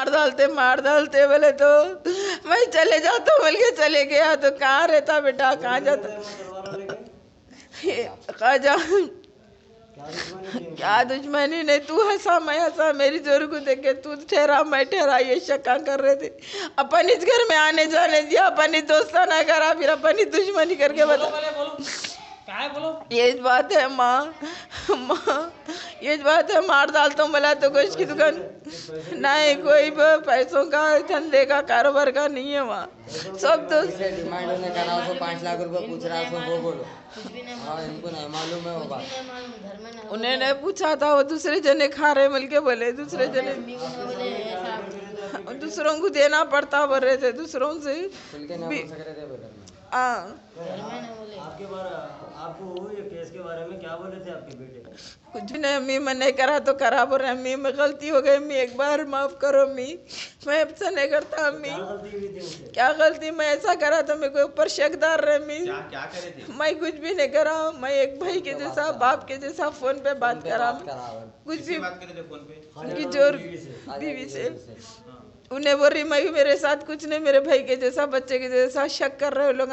मार डालते बोले तो मैं चले जाता बोल के चले गया। तो कहाँ रहता बेटा, कहाँ जाता, कहाँ जा, क्या दुश्मनी नहीं, तू हंसा मैं हंसा, मेरी जोर को देख के तू ठहरा मैं ठहरा, ये शक्का कर रहे थे। अपन इस घर में आने जाने दिया, अपन इस दोस्ताना करा, फिर अपन इस दुश्मनी करके बता। ये बात है माँ, ये बात है, मार डालता हूँ बोला तो गोश्त की दुकान नहीं, कोई पैसों का धंधे का कारोबार का नहीं है वहाँ, सब तो डिमांड ने करा उसको 5 लाख रुपए पूछ रहा है, वो बोलो हाँ इनको नहीं मालूम है वो बात। उन्हें नहीं पूछा था, वो दूसरे जने खा रहे मिल के बोले, दूसरे जने दूसरों को देना पड़ता बोल रहे थे, दूसरों से हाँ। आपके बारे आपको ये केस के बारे में क्या बोले थे आपके बेटे? कुछ नहीं, अम्मी मैंने करा तो करा बोल रहे, अम्मी मैं गलती हो गई, अम्मी एक बार माफ करो अम्मी, मैं ऐसा नहीं करता अम्मी। क्या गलती हुई थी उनसे? क्या गलती, मैं ऐसा करा तो मेरे को ऊपर शकदार रहे अम्मी। क्या करे थे? मैं कुछ भी नहीं करा, मैं एक भाई के जैसा बाप के जैसा फोन पे बात करा, कुछ भी बात करे थे फोन पे? उनकी जोर बीवी से उन्हें बोल रही मैं मेरे साथ कुछ नहीं, मेरे भाई के जैसा बच्चे के जैसा शक कर रहे हो लोग,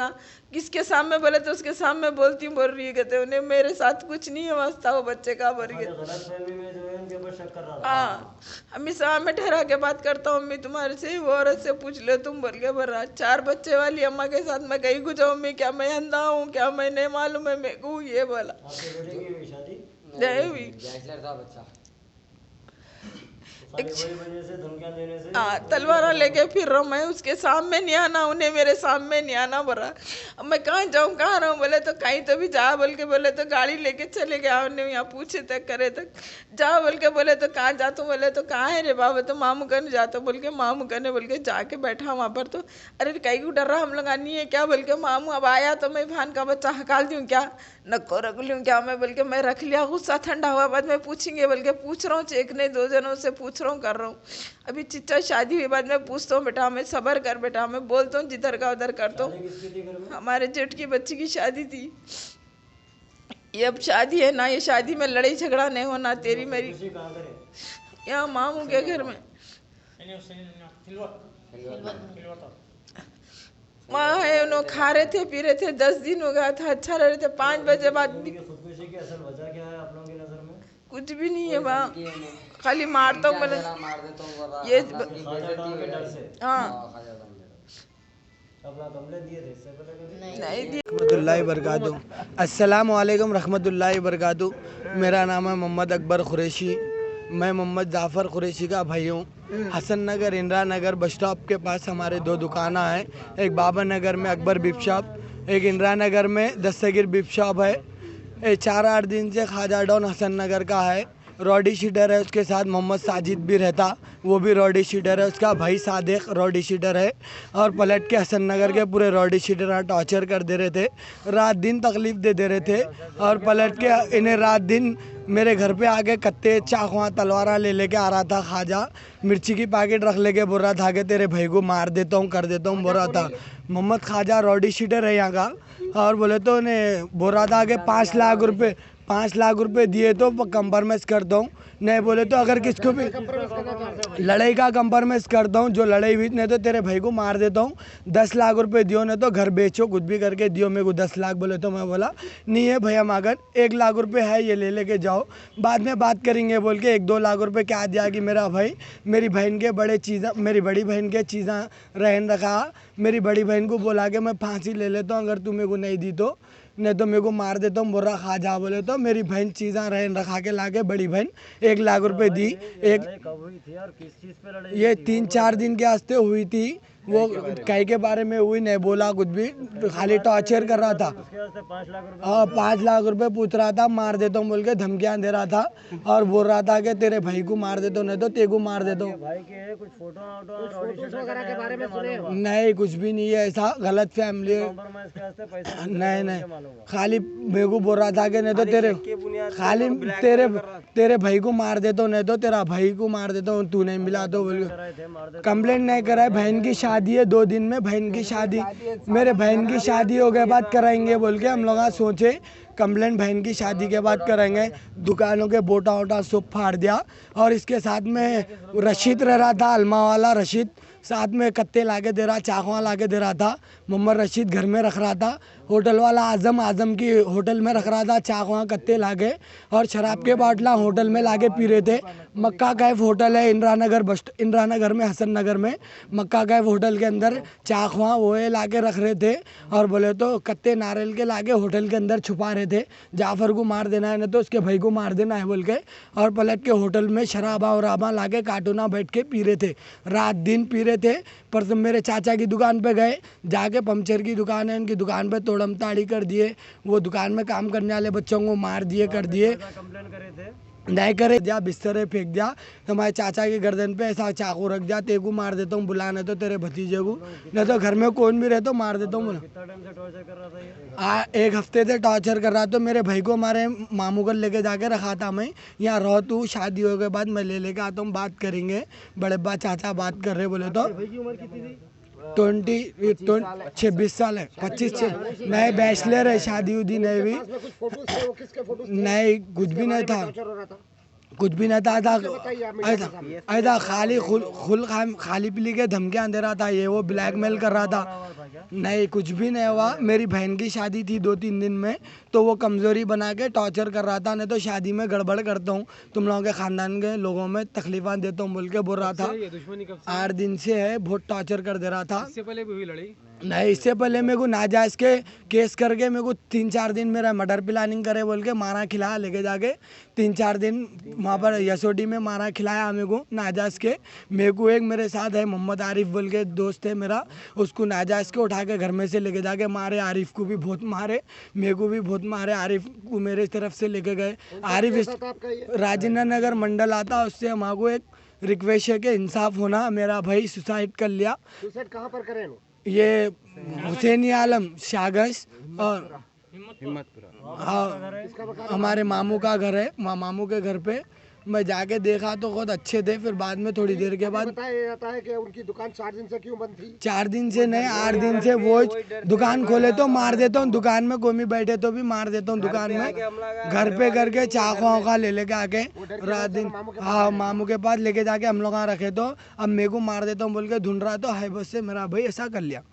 किसके सामने बोले तो उसके सामने बोलती हूँ, बोल रही है कहते उन्हें मेरे साथ कुछ नहीं है वास्ता, वो बच्चे का बोल रही है। गलतफहमी में जो है उनके ऊपर शक कर रहा था। हाँ, अम्मी सामने ठहरा के बात करता हूँ, अम्मी तुम्हारे से वो औरत से पूछ लो तुम बोल के बोल रहा, 4 बच्चे वाली अम्मा के साथ मैं कहीं कुछ हूँ अम्मी, क्या मैं अंधा हूँ, क्या मैं नहीं मालूम है मेरे को, ये बोला। आपके बेटे की हुई शादी? नहीं हुई, बच्चा वही वजह से धमकियां देने से हाँ तलवार लेके फिर रहा मैं, उसके सामने नहीं आना, उन्हें मेरे सामने नहीं आना बोला। अब मैं कहाँ जाऊँ, कहाँ रहूँ, बोले तो कहीं तो भी जा बोल के बोले तो गाड़ी लेके चले गया, उन्हें यहाँ पूछे तक करे तक जा बोल के बोले तो कहाँ जाता हूँ, बोले तो कहाँ है रे बाबा, तो मामू करने जाता बोल के, मामू करने बोल के जाके बैठा वहाँ पर, तो अरे कहीं को डर रहा हम लोग आनी है क्या बोल के, मामू अब आया तो मैं भान का बच्चा हकाल दूँ क्या, नको रख लूँ क्या मैं बोल के, मैं रख लिया, गुस्सा ठंडा हुआ बाद में पूछेंगे बोल के पूछ रहा हूँ, एक नहीं 2 जनों से पूछ रहा हूँ, कर रहा हूँ, अभी चिच्चा शादी हुई बाद में पूछता हूँ बेटा, मैं सबर कर बेटा, मैं बोलता हूँ जिधर का उधर करता हूँ। हमारे जेठ की बच्ची की शादी थी, ये अब शादी है ना, ये शादी में लड़ाई झगड़ा नहीं होना, तेरी मेरी यहाँ मामू के घर में वहाँ है, उन्होंने खा रहे थे पी रहे थे, 10 दिन हो गया था, अच्छा रह रहे थे, 5 बजे बाद खुदकुशी की असल वजह क्या है आप लोगों की नजर में? कुछ भी नहीं है वहाँ, खाली मारता हूँ बोले ये हाँ अपना कंप्लेंट दिए थे इससे पहले कभी? नहीं दिया। रहमतुल्लाहि बरकातहू। अस्सलामु अलैकुम रहमतुल्लाहि बरकातहू। मेरा नाम है मोहम्मद अकबर कुरैशी, मैं मोहम्मद जाफ़र कुरैशी का भाई हूँ। हसन नगर इंदिरा नगर बस स्टॉप के पास हमारे 2 दुकाना हैं, एक बाबा नगर में अकबर बिप शॉप, एक इंदिरा नगर में दस्तगीर बिप शॉप है। 4-8 दिन से ख्वाजा डॉन हसन नगर का है, रॉडी शीटर है, उसके साथ मोहम्मद साजिद भी रहता, वो भी रॉडी शीटर है, उसका भाई सादिक रॉडी शीटर है, और पलट के हसन नगर के पूरे रॉडी शीटर टॉर्चर कर दे रहे थे, रात दिन तकलीफ़ दे रहे थे, और पलट के इन्हें रात दिन मेरे घर पे आके कत्ते चाकुआ तलवारा लेके आ रहा था, ख्वाजा मिर्ची की पैकेट रख लेके बोल रहा था कि तेरे भाई को मार देता हूँ कर देता हूँ बोल रहा था। मोहम्मद ख्वाजा रॉडी शीटर है यहाँ का, और बोले तो उन्हें बोल रहा था कि 5 लाख रुपए दिए तो कंप्रोमाइज़ करता हूँ, नहीं बोले तो अगर किसको भी लड़ाई का कंप्रोमाइज़ करता हूँ, जो लड़ाई हुई नहीं तो तेरे भाई को मार देता हूँ, 10 लाख रुपए दियो नहीं तो घर बेचो कुछ भी करके दियो मेरे को 10 लाख। बोले तो मैं बोला नहीं है भैया मगर 1 लाख रुपए है, ये ले लेके जाओ, बाद में बात करेंगे बोल के 1-2 लाख रुपए क्या दिया कि मेरा भाई मेरी बहन के मेरी बड़ी बहन के चीज़ें रहन रखा, मेरी बड़ी बहन को बोला कि मैं फांसी ले लेता हूँ अगर तू मेरे को नहीं दी तो, नहीं तो मेरे को मार देता हूँ बोरा ख्वाजा। बोले तो मेरी बहन चीज़ें रहन रखा के लाके बड़ी बहन 1 लाख रुपए दी। एक कब हुई थी और किस चीज पे लड़ाई? ये 3-4 दिन के वास्ते हुई थी, वो कई के बारे में हुई नहीं बोला कुछ भी, खाली टॉर्चर कर रहा था। उसके वास्ते 5 लाख रुपए? हाँ 5 लाख रुपए पूछ रहा था, मार देता हूँ बोल के धमकियाँ दे रहा था, और बोल रहा था कि तेरे भाई को मार देता हूँ नहीं तो तेरे को मार देता हूँ। भाई के कुछ फोटो वगैरह के बारे में सुने? नहीं कुछ भी नहीं है, ऐसा गलत फैमिली है। कॉम्प्रोमाइज के वास्ते पैसे नहीं खाली मेरे को बोल रहा था कि नहीं तो तेरे खाली तेरे भाई को मार देता हूँ, नहीं तो तेरा भाई को मार देता हूँ, तू नहीं मिला तो बोल कंप्लेंट नहीं कराए। बहन की शादी है 2 दिन में, बहन की शादी, मेरे बहन की शादी हो गए बाद कराएंगे बोल के हम लोग आज सोचे कंप्लेंट बहन की शादी के बाद करेंगे। दुकानों के बोटा वोटा सब फाड़ दिया और इसके साथ में रशीद रह रहा था, अलमा वाला रशीद, साथ में कत्ते लाके दे रहा, चाकवा लाके दे रहा था। मोहम्मद रशीद घर में रख रहा था, होटल वाला आजम की होटल में रख रहा था, चाकवा कत्ते लाके और शराब के बाटला होटल में लाके पी रहे थे। मक्का कैफ होटल है इंदिरा नगर में, हसन नगर में मक्का कैफ होटल के अंदर चाकवा वो लाके रख रहे थे और बोले तो कत्ते नारियल के लाके होटल के अंदर छुपा रहे थे। जाफर को मार देना है ना तो उसके भाई को मार देना है बोल के, और पलट के होटल में शराबा और राबा लाके कार्टूना बैठ के पी रहे थे, रात दिन पी रहे थे। पर मेरे चाचा की दुकान पे गए, जाके पंचर की दुकान है उनकी दुकान पे तोड़म ताड़ी कर दिए, वो दुकान में काम करने वाले बच्चों को मार दिए कर दिए, नहीं करे दिया, बिस्तर फेंक दिया। हमारे चाचा की गर्दन पे ऐसा चाकू रख दिया, तेरे को मार देता हूँ, बुलाने तो तेरे भतीजे को, नहीं तो घर में कौन भी रहे तो मार देता हूँ। एक हफ्ते से टॉर्चर कर रहा, तो मेरे भाई को हमारे मामू को लेके जाके रखा था मैं, यहाँ रहो तू, शादी हो के बाद मैं ले लेके आता हूँ, बात करेंगे। बड़े बा चाचा बात कर रहे बोले तो 26 साल है, 25 नए बैचलर है, शादी उदी नहीं हुई, नहीं कुछ भी नहीं था, कुछ भी नहीं था, ऐसा खाली पीली के धमकियां दे रहा था, ये वो ब्लैकमेल कर रहा था, नहीं कुछ भी नहीं हुआ। मेरी बहन की शादी थी 2-3 दिन में, तो वो कमजोरी बना के टॉर्चर कर रहा था, नहीं तो शादी में गड़बड़ करता हूँ, तुम लोगों के खानदान के लोगों में तकलीफा देता हूँ बोल के बोल रहा था। 8 दिन से है, बहुत टॉर्चर कर दे रहा था। इससे पहले भी हुई लड़ाई? नहीं, इससे पहले मेरे को नाजायज के केस करके मेरे को 3-4 दिन मेरा मर्डर प्लानिंग करे बोल के मारा खिलाया, लेके जाके 3-4 दिन वहाँ पर यसोडी में मारा खिलाया मेरे को नाजायज के। मेरे को एक मेरे साथ है मोहम्मद आरिफ बोल के दोस्त है मेरा, उसको नाजायज के उठा के घर में से लेके जाके मारे, आरिफ को भी बहुत मारे, मेरे को भी बहुत मारे, आरिफ को मेरे तरफ से लेके गए। आरिफ राजेंद्र नगर मंडल आता, उससे हमारे को एक रिक्वेस्ट है कि इंसाफ होना, मेरा भाई सुसाइड कर लिया। सुसाइड कहाँ पर करें? ये हुसैनी आलम शागश और हाँ हमारे मामू का घर है, मामू के घर पे मैं जाके देखा तो बहुत अच्छे थे, फिर बाद में थोड़ी देर के बाद बताया जाता है कि उनकी दुकान 4 दिन से क्यों बंद थी? 4 दिन से नहीं, 8 दिन से वो दुकान खोले तो मार देता हूँ, दुकान में कोई भी बैठे तो भी मार देता हूँ, दुकान में घर पे करके चाकू का ले लेके आके रात दिन, हाँ मामू के पास लेके जाके हम लोग यहाँ रखे, तो अब मेरे को मार देता हूँ बोल के ढूंढ रहा, तो हाई बस से मेरा भाई ऐसा कर लिया।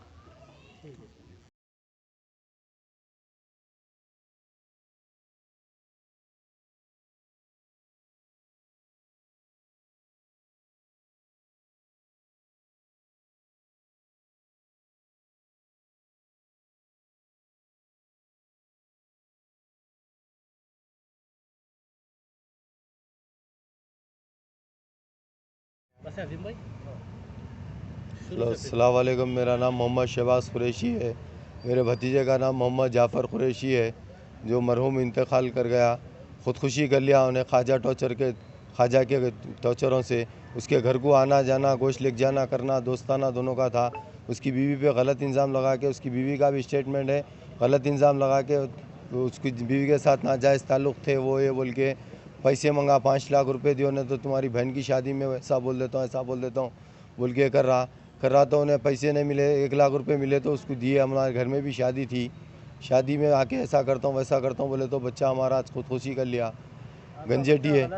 अस्सलाम वालेकुम, मेरा नाम मोहम्मद शहबाज कुरैशी है। मेरे भतीजे का नाम मोहम्मद जाफ़र कुरैशी है, जो मरहूम इंतकाल कर गया, ख़ुदकुशी कर लिया उन्हें ख्वाजा के टॉर्चरों से। उसके घर को आना जाना, गोश्त लेके जाना करना दोस्ताना दोनों का था। उसकी बीवी पे गलत इल्ज़ाम लगा के, उसकी बीवी का भी स्टेटमेंट है, गलत इल्ज़ाम लगा के उसकी बीवी के साथ नाजायज़ ताल्लुक़ थे, वो ये बोल के पैसे मंगा, 5 लाख रुपए दियो ने तो तुम्हारी बहन की शादी में ऐसा बोल देता हूँ, ऐसा बोल देता हूँ बोल के कर रहा तो उन्हें पैसे नहीं मिले, 1 लाख रुपए मिले तो उसको दिए। हमारे घर में भी शादी थी, शादी में आके ऐसा करता हूँ वैसा करता हूँ बोले तो बच्चा हमारा आज खुदकुशी कर लिया। गंजेटी है,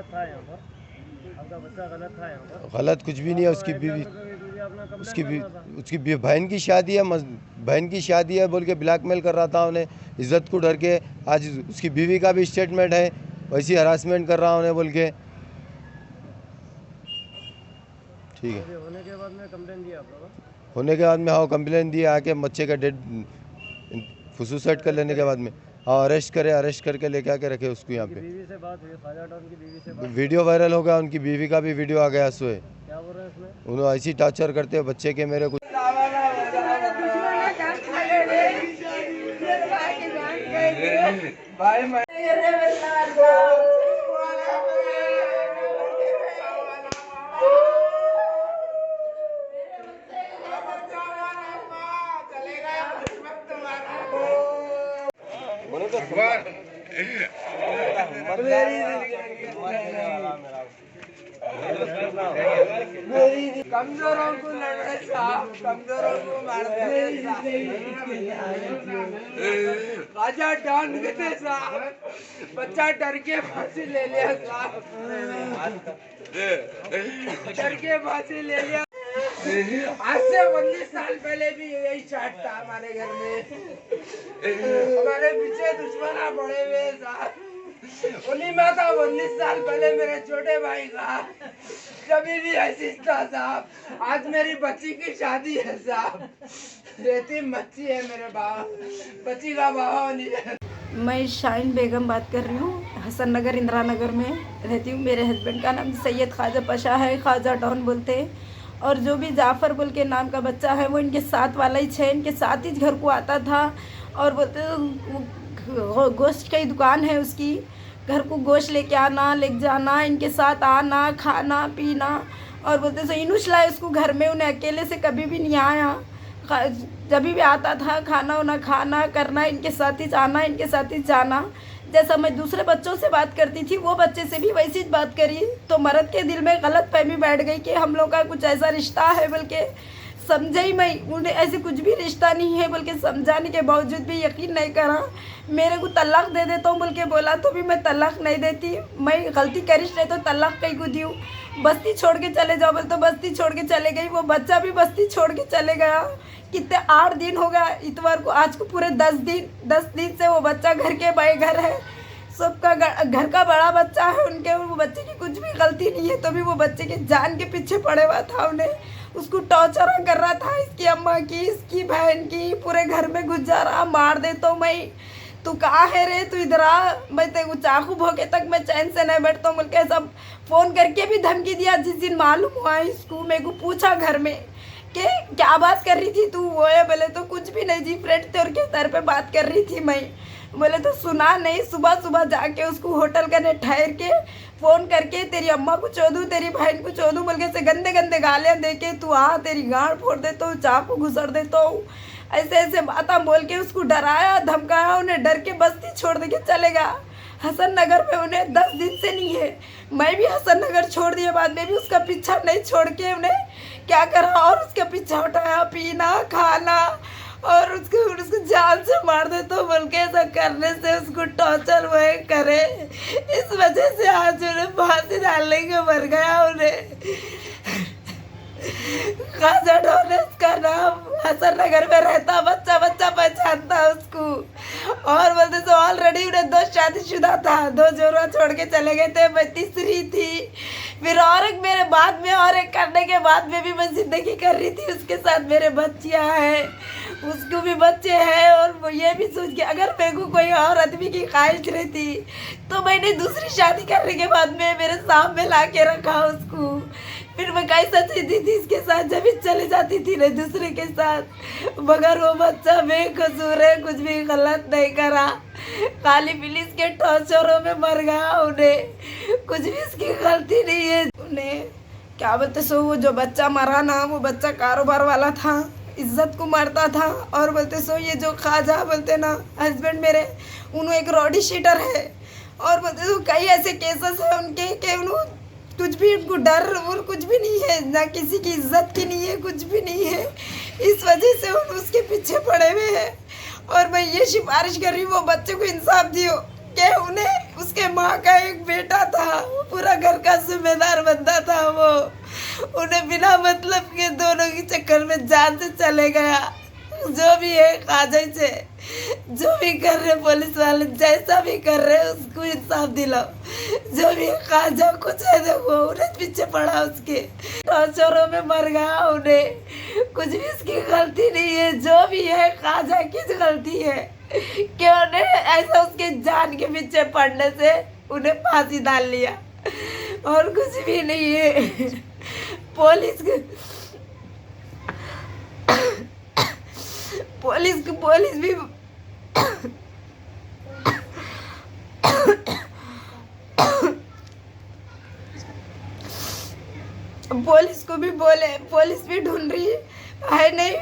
गलत कुछ भी नहीं है। उसकी बहन की शादी है, बहन की शादी है बोल के ब्लैकमेल कर रहा था उन्हें, इज़्ज़त को डर के। आज उसकी बीवी का भी स्टेटमेंट है, वैसी हरासमेंट कर रहा उन्हें बोल के। ठीक है, होने के बाद में कंप्लेन दिया आप लोगों? होने के बाद में हाँ कंप्लेन दिया, आके बच्चे का डेड सुसाइड कर लेने के बाद में हाँ अरेस्ट करके लेके आके रखे उसको यहाँ पे। बीवी से बात हुई, ख्वाजा डॉन की बीवी से बात, वीडियो वायरल हो गया, उनकी बीवी का भी वीडियो आ गया सुबह। क्या बोल रहे हैं इसमें? उन्होंने ऐसी टॉर्चर करते हैं बच्चे के मेरे कुछ कमजोरों को लड़ने साहब, कमजोरों को मारते राजा डॉन कहते साहब, बच्चा डर के फांसी ले लिया साहब, डर के फांसी ले लिया। आज से 19 साल पहले भी यही चाट था हमारे घर में, हमारे पीछे दुश्मन पड़े हुए साहब। उन्हीं में था 19 साल पहले मेरे छोटे भाई का, कभी भी ऐसी था साहब। आज मेरी बच्ची की शादी है साहब, रेती मच्छी है मेरे बच्ची का भाव नहीं है। मैं शाहीन बेगम बात कर रही हूँ, हसन नगर इंदिरा नगर में रहती हूँ। मेरे हस्बैंड का नाम सैयद ख्वाजा पाशा है, ख्वाजा डॉन बोलते हैं। और जो भी जाफ़र बोल के नाम का बच्चा है वो इनके साथ वाला ही है, इनके साथ ही घर को आता था। और बोलते गोश्त की दुकान है उसकी, घर को गोश्त लेके आना ले जाना, इनके साथ आना खाना पीना। और बोलते सो इनुश लाए उसको घर में, उन्हें अकेले से कभी भी नहीं आया। जब भी आता था खाना वाना खाना करना, इनके साथ ही जाना, इनके साथ ही जाना। जैसा मैं दूसरे बच्चों से बात करती थी वो बच्चे से भी वैसी बात करी, तो मर्द के दिल में गलत फहमी बैठ गई कि हम लोग का कुछ ऐसा रिश्ता है। बल्कि समझे ही मैं, उन्हें ऐसे कुछ भी रिश्ता नहीं है, बल्कि समझाने के बावजूद भी यकीन नहीं करा। मेरे को तलाक दे देता हूँ बोल के बोला, तो भी मैं तलाक नहीं देती। मैं गलती करिश नहीं तो तलाक कहीं को दी हूँ। बस्ती छोड़ के चले जाओ बोल तो बस्ती छोड़ के चले गई, वो बच्चा भी बस्ती छोड़ के चले गया। कितने 8 दिन हो गया इतवार को, आज को पूरे 10 दिन से वो बच्चा घर के बाई घर है। सबका घर का बड़ा बच्चा है उनके, वो बच्चे की कुछ भी गलती नहीं है, तो भी वो बच्चे के जान के पीछे पड़े हुआ था। उन्हें उसको टॉर्चर कर रहा था, इसकी अम्मा की, इसकी बहन की, पूरे घर में घुस जा रहा, मार दे तो मैं, तू कहाँ है रे, तू इधर आ, मैं तेरे को चाकू भोगे तक मैं चैन से नहीं बैठता हूँ बोल के सब फ़ोन करके भी धमकी दिया। जिस दिन मालूम हुआ इसको, मेरे को पूछा घर में कि क्या बात कर रही थी तू, वो है बोले तो कुछ भी नहीं जी, फ्रेंड थे और के सर पे बात कर रही थी मैं। बोले तो सुना नहीं, सुबह जाके उसको होटल करने ठहर के फ़ोन करके तेरी अम्मा को चोदूँ, तेरी बहन को चोदूँ बोल के से गंदे गालियाँ दे के तू आ, तेरी गांड फोड़ देता हूँ, चाकू घुसड़ देता हूँ, ऐसे बातें बोल के उसको डराया धमकाया। उन्हें डर के बस्ती छोड़ दे के चलेगा। हसन नगर में उन्हें 10 दिन से नहीं है। मैं भी हसन नगर छोड़ दिए, बाद में भी उसका पीछा नहीं छोड़ के उन्हें क्या करा और उसका पीछा उठाया, पीना खाना और उसको जान से मार दे तो बोल के ऐसा करने से उसको टॉर्चर वह करे। इस वजह से आज उन्हें फांसी डालने के मर गया। उन्हें ख्वाजा डॉन का नाम, हसन नगर में रहता, बच्चा पहचानता उसको। और बोलते तो ऑलरेडी उन्हें 2 शादीशुदा था, 2 जोड़ा छोड़ के चले गए थे, मैं तीसरी थी। फिर और एक मेरे बाद में और एक करने के बाद में भी मैं जिंदगी कर रही थी, उसके साथ मेरे बच्चियाँ हैं, उसको भी बच्चे हैं। और वो ये भी सोच के अगर मेरे को कोई और आदमी की ख्वाहिश रहती तो मैंने दूसरी शादी करने के बाद में मेरे सामने ला के रखा उसको। फिर मैं कैसा जीती थी इसके साथ, जब भी चली जाती थी ना दूसरे के साथ, मगर वो बच्चा बेकसूर है, कुछ भी गलत नहीं करा, खाली पुलिस के टॉर्चरों में मर गया। उन्हें कुछ भी इसकी गलती नहीं है। उन्हें क्या बोलते सो, वो जो बच्चा मरा ना, वो बच्चा कारोबार वाला था, इज्जत को मारता था। और बोलते सो ये जो ख्वाजा बोलते ना हस्बैंड मेरे, उन्होंने एक रॉडी शीटर है। और बोलते सो कई ऐसे केसेस हैं उनके कि उन्होंने कुछ भी, उनको डर और कुछ भी नहीं है, ना किसी की इज्जत की नहीं है, कुछ भी नहीं है। इस वजह से उन उसके पीछे पड़े हुए हैं। और मैं ये सिफारिश कर रही हूँ वो बच्चे को इंसाफ दियो कि उन्हें, उसके माँ का एक बेटा था, पूरा घर का जिम्मेदार बंदा था, वो उन्हें बिना मतलब के दोनों के चक्कर में जान से चले गया। जो भी है ख्वाजा से, जो भी कर रहे पुलिस वाले, जैसा भी कर रहे उसको इंसाफ दिलाओ। जो भी ख्वाजा कुछ है देखो, उन्हें पीछे पड़ा, उसके टॉर्चरों में मर गया। उन्हें कुछ भी उसकी गलती नहीं है। जो भी है ख्वाजा की गलती है कि उन्हें ऐसा उसके जान के पीछे पड़ने से उन्हें फांसी डाल लिया, और कुछ भी नहीं है। पुलिस भी पुलिस को भी बोले, पुलिस भी ढूंढ रही है नहीं,